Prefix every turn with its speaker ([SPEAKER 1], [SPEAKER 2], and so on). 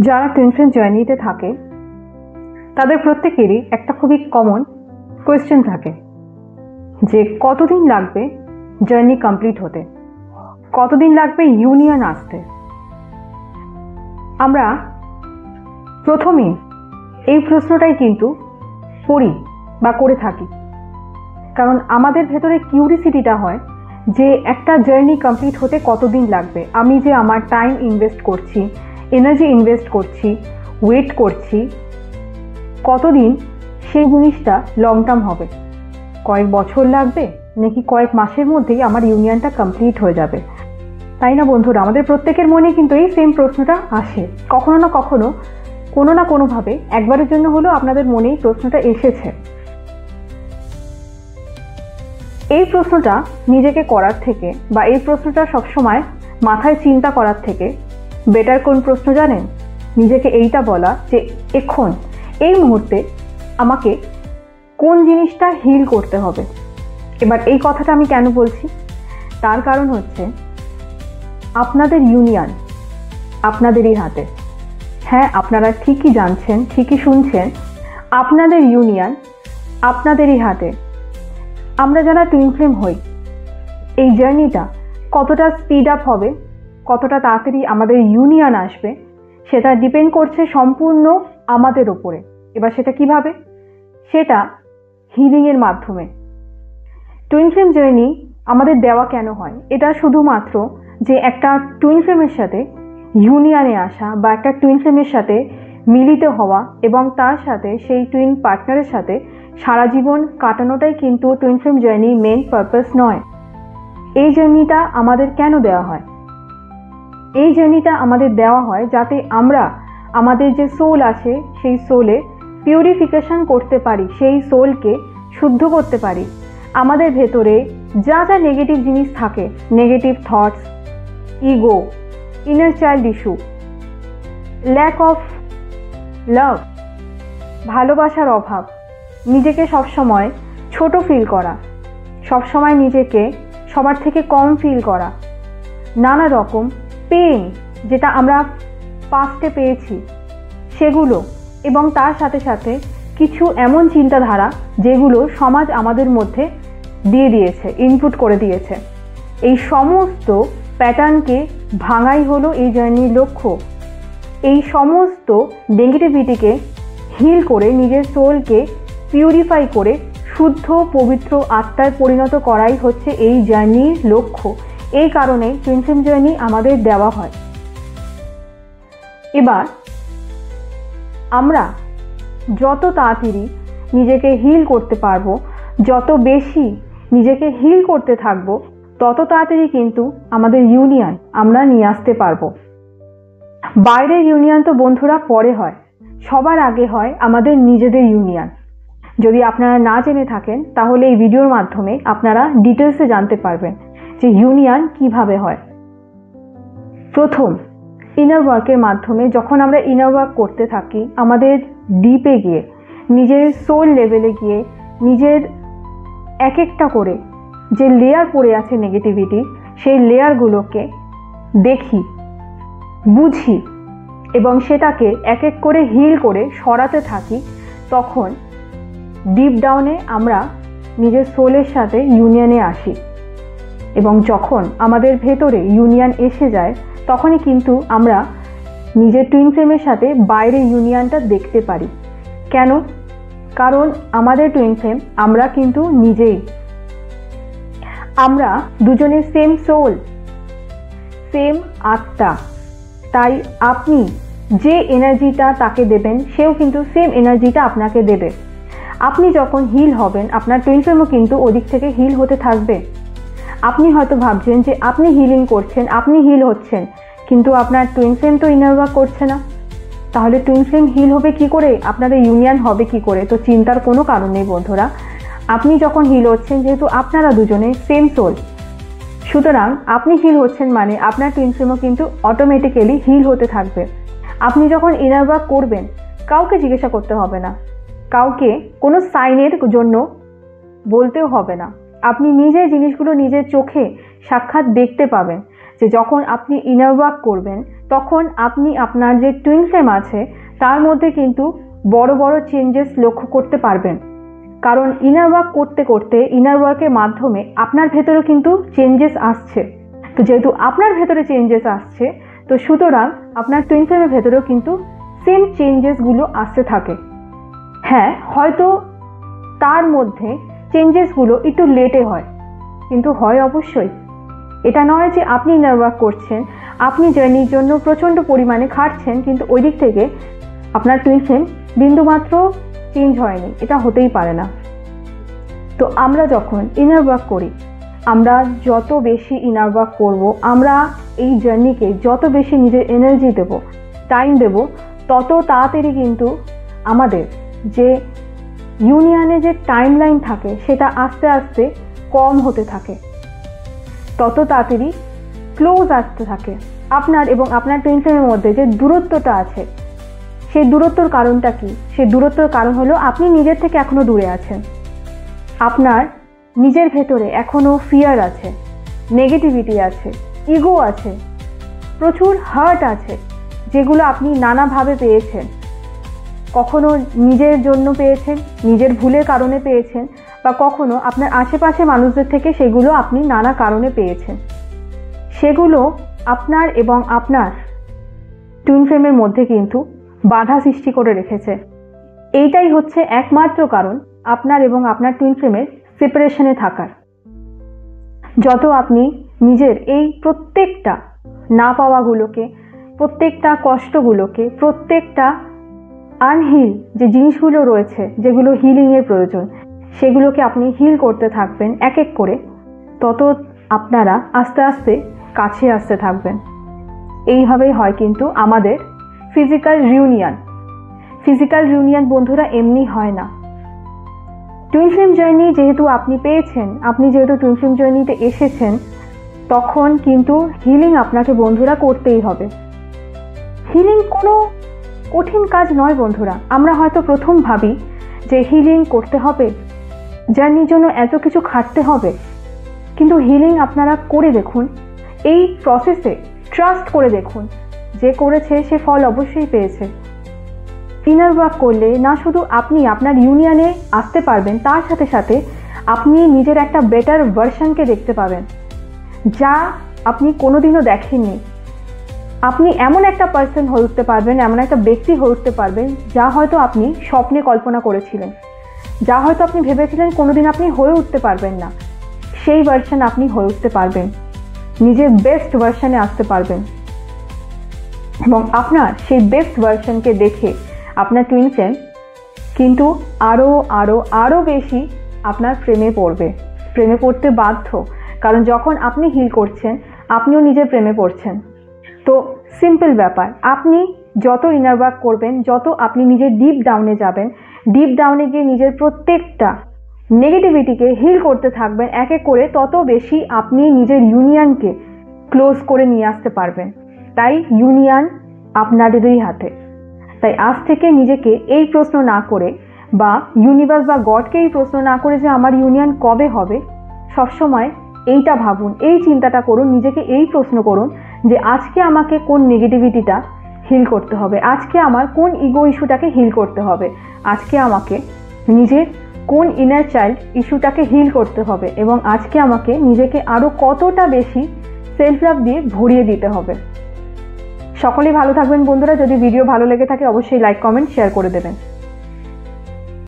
[SPEAKER 1] যারা twin flame জার্নিতে থাকে তাদের প্রত্যেকেরই একটা খুবই কমন কোয়েশ্চেন থাকে যে কতদিন লাগবে জার্নি কমপ্লিট হতে, কতদিন লাগবে ইউনিয়ন আসতে। আমরা প্রথমেই এই প্রশ্নটাই কিন্তু করি বা করে থাকি, কারণ আমাদের ভেতরে কিউরিসিটিটা হয় যে একটা জার্নি কমপ্লিট হতে কতদিন লাগবে। আমি যে আমার টাইম ইনভেস্ট করছি, এনার্জি ইনভেস্ট করছি, ওয়েট করছি, কতদিন সেই জিনিসটা লং টার্ম হবে, কয়েক বছর লাগবে নাকি কয়েক মাসের মধ্যেই আমার ইউনিয়নটা কমপ্লিট হয়ে যাবে। তাই না বন্ধুরা, আমাদের প্রত্যেকের মনে কিন্তু এই সেম প্রশ্নটা আসে। কখনো না কখনো, কোনো না কোনোভাবে একবারের জন্য হলেও আপনাদের মনেই প্রশ্নটা এসেছে। এই প্রশ্নটা নিজেকে করার থেকে বা এই প্রশ্নটা সবসময় মাথায় চিন্তা করার থেকে বেটার কোন প্রশ্ন জানেন? নিজেকে এইটা বলা যে এখন এই মুহূর্তে আমাকে কোন জিনিসটা হিল করতে হবে। এবার এই কথাটা আমি কেন বলছি, তার কারণ হচ্ছে আপনাদের ইউনিয়ন আপনাদেরই হাতে। হ্যাঁ, আপনারা ঠিকই জানছেন, ঠিকই শুনছেন, আপনাদের ইউনিয়ন আপনাদেরই হাতে। আমরা যারা টুইন ফ্লেম হই, এই জার্নিটা কতটা স্পিড আপ হবে, কতটা তাড়াতাড়ি আমাদের ইউনিয়ন আসবে, সেটা ডিপেন্ড করছে সম্পূর্ণ আমাদের ওপরে। এবার সেটা কিভাবে? সেটা হিলিংয়ের মাধ্যমে। টুইন ফ্লেম জার্নি আমাদের দেওয়া কেন হয়? এটা শুধুমাত্র যে একটা টুইন ফ্লেমের সাথে ইউনিয়নে আসা বা একটা টুইন ফ্লেমের সাথে মিলিত হওয়া এবং তার সাথে সেই টুইন পার্টনারের সাথে সারা জীবন কাটানোটাই কিন্তু twin flame journey main purpose নয়। এই জার্নিটা আমাদের কেন দেওয়া হয়? এই জার্নিটা আমাদের দেওয়া হয় যাতে আমরা আমাদের যে সোল আছে সেই সোলে পিউরিফিকেশন করতে পারি, সেই সোলকে শুদ্ধ করতে পারি। আমাদের ভেতরে যা যা নেগেটিভ জিনিস থাকে, negative thoughts, ego, inner child issue, lack of love, ভালোবাসার অভাব, নিজেকে সবসময় ছোট ফিল করা, সবসময় নিজেকে সবার থেকে কম ফিল করা, নানা রকম পেন যেটা আমরা পাস্টে পেয়েছি সেগুলো, এবং তার সাথে সাথে কিছু এমন চিন্তাধারা যেগুলো সমাজ আমাদের মধ্যে দিয়ে দিয়েছে, ইনপুট করে দিয়েছে, এই সমস্ত প্যাটার্নকে ভাঙাই হলো এই জার্নির লক্ষ্য। এই সমস্ত নেগেটিভিটিকে হিল করে নিজের সোলকে পিউরিফাই করে শুদ্ধ পবিত্র আত্মায় পরিণত করাই হচ্ছে এই জার্নির লক্ষ্য। এই কারণে টুইন ফ্লেম জার্নি আমাদের দেওয়া হয়। এবার আমরা যত তাড়াতাড়ি নিজেকে হিল করতে পারবো, যত বেশি নিজেকে হিল করতে থাকবো, তত তাড়াতাড়ি কিন্তু আমাদের ইউনিয়ন আমরা নিয়ে আসতে পারবো। বাইরের ইউনিয়ন তো বন্ধুরা পরে হয়, সবার আগে হয় আমাদের নিজেদের ইউনিয়ন। যদি আপনারা না জেনে থাকেন তাহলে এই ভিডিওর মাধ্যমে আপনারা ডিটেলসে জানতে পারবেন যে ইউনিয়ন কিভাবে হয়। প্রথম ইনার ওয়ার্কের মাধ্যমে যখন আমরা ইনার ওয়ার্ক করতে থাকি, আমাদের ডিপে গিয়ে, নিজের সোল লেভেলে গিয়ে, নিজের এক একটা করে যে লেয়ার পড়ে আছে নেগেটিভিটি, সেই লেয়ারগুলোকে দেখি, বুঝি এবং সেটাকে এক এক করে হিল করে সরাতে থাকি, তখন ডিপ ডাউনে আমরা নিজের সোলের সাথে ইউনিয়নে আসি। এবং যখন আমাদের ভেতরে ইউনিয়ন এসে যায়, তখনই কিন্তু আমরা নিজের টুইন ফ্লেমের সাথে বাইরের ইউনিয়নটা দেখতে পারি। কেন? কারণ আমাদের টুইন ফ্লেম আমরা কিন্তু নিজেই, আমরা দুজনের সেম সোল, সেম আত্মা। তাই আপনি যে এনার্জিটা তাকে দেবেন, সেও কিন্তু সেম এনার্জিটা আপনাকে দেবে। আপনি যখন হিল হবেন, আপনার টুইন ফ্লেমও কিন্তু ওদিক থেকে হিল হতে থাকবে। আপনি হয়তো ভাবছেন যে আপনি হিলিং করছেন, আপনি হিল হচ্ছেন, কিন্তু আপনার টুইন ফ্লেম তো ইনার ওয়ার্ক করছে না। তাহলে টুইন ফ্লেম হিল হবে কি করে, আপনাদের ইউনিয়ন হবে কি করে? তো চিন্তার কোনো কারণ নেই বন্ধুরা। আপনি যখন হিল হচ্ছেন, যেহেতু আপনারা দুজনে সেম সোল, সুতরাং আপনি হিল হচ্ছেন মানে আপনার টুইন ফ্লেমও কিন্তু অটোমেটিক্যালি হিল হতে থাকবে। আপনি যখন ইনার ওয়ার্ক করবেন, কাউকে জিজ্ঞাসা করতে হবে না, কাউকে কোনো সাইনের জন্য বলতেও হবে না। আপনি নিজে জিনিসগুলো নিজের চোখে সাক্ষাৎ দেখতে পাবেন যে যখন আপনি ইনার ওয়ার্ক করবেন তখন আপনি আপনার যে টুইন ফ্লেম আছে তার মধ্যে কিন্তু বড় বড় চেঞ্জেস লক্ষ্য করতে পারবেন। কারণ ইনার ওয়ার্ক করতে করতে ইনার ওয়ার্কের মাধ্যমে আপনার ভেতরেও কিন্তু চেঞ্জেস আসছে। তো যেহেতু আপনার ভেতরে চেঞ্জেস আসছে, তো সুতরাং আপনার টুইন ফ্লেমের ভেতরেও কিন্তু সেম চেঞ্জেসগুলো আসতে থাকে। হ্যাঁ, হয়তো তার মধ্যে চেঞ্জেসগুলো একটু লেটে হয়, কিন্তু হয় অবশ্যই। এটা নয় যে আপনি ইনার ওয়ার্ক করছেন, আপনি জার্নির জন্য প্রচণ্ড পরিমাণে খাটছেন, কিন্তু ওই দিক থেকে আপনার টুইন ফ্লেম বিন্দুমাত্র চেঞ্জ হয়নি, এটা হতেই পারে না। তো আমরা যখন ইনার ওয়ার্ক করি, আমরা যত বেশি ইনার ওয়ার্ক করব, আমরা এই জার্নিকে যত বেশি নিজের এনার্জি দেব, টাইম দেব, তত তাড়াতাড়ি কিন্তু আমাদের যে ইউনিয়নে যে টাইম লাইন থাকে সেটা আস্তে আস্তে কম হতে থাকে, তত তাড়াতাড়ি ক্লোজ আসতে থাকে। আপনার এবং আপনার টুইন ফ্লেমের মধ্যে যে দূরত্বটা আছে, সেই দূরত্বর কারণটা কি? সেই দূরত্বর কারণ হলো আপনি নিজের থেকে এখনো দূরে আছেন। আপনার নিজের ভেতরে এখনো ফিয়ার আছে, নেগেটিভিটি আছে, ইগো আছে, প্রচুর হার্ট আছে, যেগুলো আপনি নানাভাবে পেয়েছেন। কখনো নিজের জন্য পেয়েছেন, নিজের ভুলের কারণে পেয়েছেন, বা কখনো আপনার আশেপাশে মানুষদের থেকে সেগুলো আপনি নানা কারণে পেয়েছেন। সেগুলো আপনার এবং আপনার টুইন ফ্লেমের মধ্যে কিন্তু বাধা সৃষ্টি করে রেখেছে। এইটাই হচ্ছে একমাত্র কারণ আপনার এবং আপনার টুইন ফ্লেমের সেপারেশনে থাকার। যত আপনি নিজের এই প্রত্যেকটা না পাওয়াগুলোকে, প্রত্যেকটা কষ্টগুলোকে, প্রত্যেকটা আনহিল যে জিনিসগুলো রয়েছে, যেগুলো হিলিংয়ের প্রয়োজন, সেগুলোকে আপনি হিল করতে থাকবেন এক এক করে, তত আপনারা আস্তে আস্তে কাছে আসতে থাকবেন। এইভাবেই হয় কিন্তু আমাদের ফিজিক্যাল রিউনিয়ন। ফিজিক্যাল রিউনিয়ন বন্ধুরা এমনি হয় না। টুইন ফ্লেম জার্নি যেহেতু আপনি পেয়েছেন, আপনি যেহেতু টুইন ফ্লেম জার্নিতে এসেছেন, তখন কিন্তু হিলিং আপনাকে বন্ধুরা করতেই হবে। হিলিং কোনো কঠিন কাজ নয় বন্ধুরা। আমরা হয়তো প্রথম ভাবি যে হিলিং করতে হবে, জার্নির জন্য এত কিছু খাটতে হবে, কিন্তু হিলিং আপনারা করে দেখুন, এই প্রসেসে ট্রাস্ট করে দেখুন, যে করেছে সে ফল অবশ্যই পেয়েছে। ইনার ওয়ার্ক করলে না শুধু আপনি আপনার ইউনিয়নে আসতে পারবেন, তার সাথে সাথে আপনি নিজের একটা বেটার ভার্সনকে দেখতে পাবেন, যা আপনি কোনোদিনও দেখেননি। আপনি এমন একটা পার্সন হয়ে উঠতে পারবেন, এমন একটা ব্যক্তি হয়ে উঠতে পারবেন, যা হয়তো আপনি স্বপ্নে কল্পনা করেছিলেন, যা হয়তো আপনি ভেবেছিলেন কোনোদিন আপনি হয়ে উঠতে পারবেন না, সেই ভার্সন আপনি হয়ে উঠতে পারবেন, নিজের বেস্ট ভার্সনে আসতে পারবেন। এবং আপনার সেই বেস্ট ভার্সনকে দেখে আপনার টুইন ফ্লেম কিন্তু আরও আরও আরও বেশি আপনার প্রেমে পড়বে, প্রেমে পড়তে বাধ্য। কারণ যখন আপনি হিল করছেন, আপনিও নিজের প্রেমে পড়ছেন। তো সিম্পল ব্যাপার, আপনি যত ইনার ওয়ার্ক করবেন, যত আপনি নিজের ডিপ ডাউনে যাবেন, ডিপ ডাউনে গিয়ে নিজের প্রত্যেকটা নেগেটিভিটিকে হিল করতে থাকবেন এক এক করে, তত বেশি আপনি নিজের ইউনিয়নকে ক্লোজ করে নিয়ে আসতে পারবেন। তাই ইউনিয়ন আপনাদেরই হাতে। তাই আজ থেকে নিজেকে এই প্রশ্ন না করে, বা ইউনিভার্স বা গডকে এই প্রশ্ন না করে যে আমার ইউনিয়ন কবে হবে, সবসময় এইটা ভাবুন, এই চিন্তাটা করুন, নিজেকে এই প্রশ্ন করুন যে আজকে আমাকে কোন নেগেটিভিটিটা হিল করতে হবে, আজকে আমার কোন ইগো ইস্যুটাকে হিল করতে হবে, আজকে আমাকে নিজের কোন ইনার চাইল্ড ইস্যুটাকে হিল করতে হবে, এবং আজকে আমাকে নিজেকে আরও কতটা বেশি সেলফ লাভ দিয়ে ভরিয়ে দিতে হবে। সকলেই ভালো থাকবেন বন্ধুরা। যদি ভিডিও ভালো লেগে থাকে অবশ্যই লাইক, কমেন্ট, শেয়ার করে দেবেন।